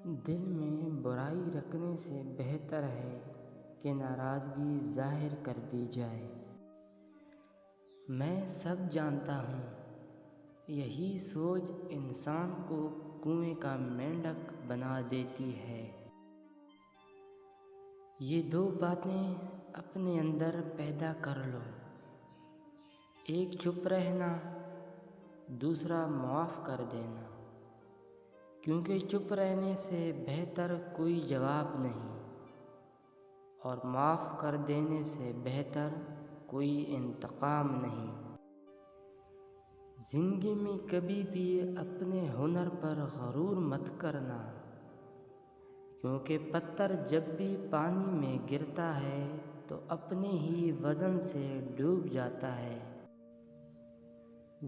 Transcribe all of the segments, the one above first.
دل میں برائی رکھنے سے بہتر ہے کہ ناراضگی ظاہر کر دی جائے۔ میں سب جانتا ہوں، یہی سوچ انسان کو کنویں کا مینڈک بنا دیتی ہے۔ یہ دو باتیں اپنے اندر پیدا کر لو، ایک چپ رہنا، دوسرا معاف کر دینا، کیونکہ چپ رہنے سے بہتر کوئی جواب نہیں، اور معاف کر دینے سے بہتر کوئی انتقام نہیں۔ زندگی میں کبھی بھی اپنے ہنر پر غرور مت کرنا، کیونکہ پتھر جب بھی پانی میں گرتا ہے تو اپنے ہی وزن سے ڈوب جاتا ہے۔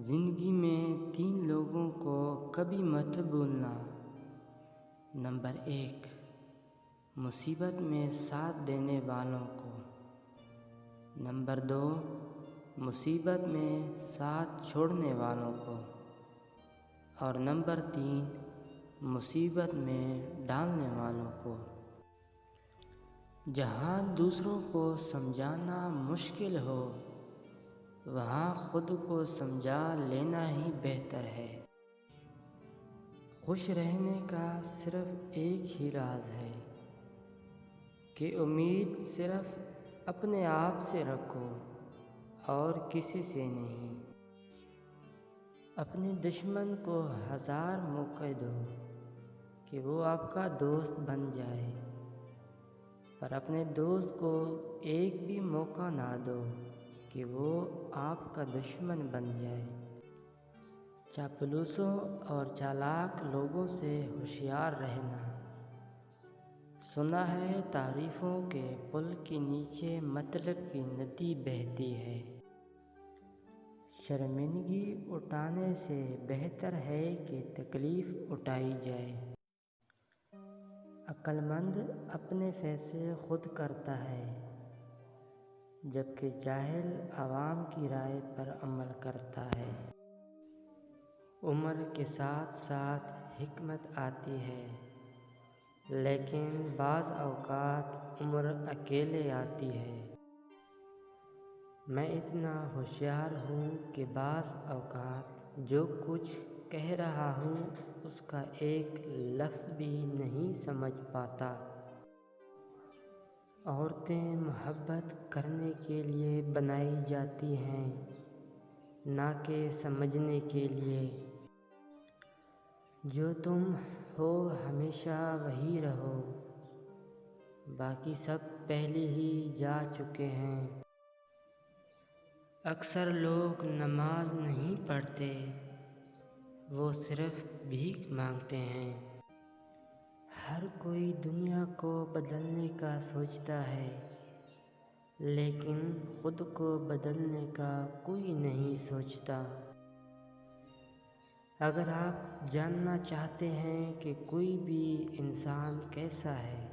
زندگی میں 3 لوگوں کو کبھی مت بھولنا۔ نمبر 1، مصیبت میں ساتھ دینے والوں کو۔ نمبر 2، مصیبت میں ساتھ چھوڑنے والوں کو۔ اور نمبر 3، مصیبت میں ڈالنے والوں کو۔ جہاں دوسروں کو سمجھانا مشکل ہو، وہاں خود کو سمجھا لینا ہی بہتر ہے۔ خوش رہنے کا صرف ایک ہی راز ہے کہ امید صرف اپنے آپ سے رکھو اور کسی سے نہیں۔ اپنے دشمن کو 1000 موقع دو کہ وہ آپ کا دوست بن جائے، پر اپنے دوست کو ایک بھی موقع نہ دو کہ وہ آپ کا دشمن بن جائے۔ چاپلوسوں اور چالاک لوگوں سے ہوشیار رہنا۔ سنا ہے تعریفوں کے پل کے نیچے مطلب کی ندی بہتی ہے۔ شرمندگی اٹھانے سے بہتر ہے کہ تکلیف اٹھائی جائے۔ عقل مند اپنے فیصلے خود کرتا ہے، جبکہ جاہل عوام کی رائے پر عمل کرتا ہے۔ عمر کے ساتھ ساتھ حکمت آتی ہے، لیکن بعض اوقات عمر اکیلے آتی ہے۔ میں اتنا ہوشیار ہوں کہ بعض اوقات جو کچھ کہہ رہا ہوں اس کا ایک لفظ بھی نہیں سمجھ پاتا۔ عورتیں محبت کرنے کے لیے بنائی جاتی ہیں، نہ کہ سمجھنے کے لیے۔ جو تم ہو ہمیشہ وہی رہو، باقی سب پہلے ہی جا چکے ہیں۔ اکثر لوگ نماز نہیں پڑھتے، وہ صرف بھیک مانگتے ہیں۔ ہر کوئی دنیا کو بدلنے کا سوچتا ہے، لیکن خود کو بدلنے کا کوئی نہیں سوچتا۔ اگر آپ جاننا چاہتے ہیں کہ کوئی بھی انسان کیسا ہے،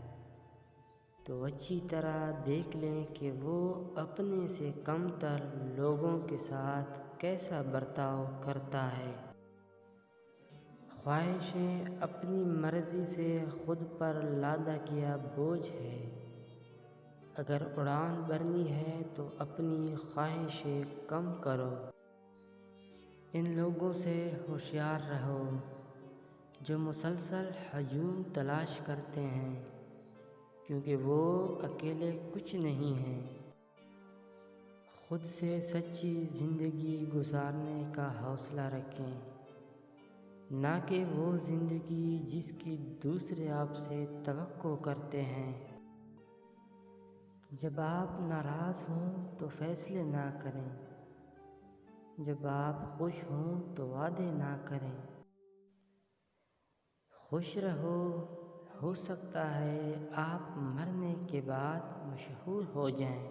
تو اچھی طرح دیکھ لیں کہ وہ اپنے سے کم تر لوگوں کے ساتھ کیسا برتاؤ کرتا ہے۔ خواہشیں اپنی مرضی سے خود پر لادہ کیا بوجھ ہے۔ اگر اڑان بھرنی ہے تو اپنی خواہشیں کم کرو۔ ان لوگوں سے ہوشیار رہو جو مسلسل ہجوم تلاش کرتے ہیں، کیونکہ وہ اکیلے کچھ نہیں ہیں۔ خود سے سچی زندگی گزارنے کا حوصلہ رکھیں، نہ کہ وہ زندگی جس کی دوسرے آپ سے توقع کرتے ہیں۔ جب آپ ناراض ہوں تو فیصلے نہ کریں، جب آپ خوش ہوں تو وعدے نہ کریں۔ خوش رہو، ہو سکتا ہے آپ مرنے کے بعد مشہور ہو جائیں۔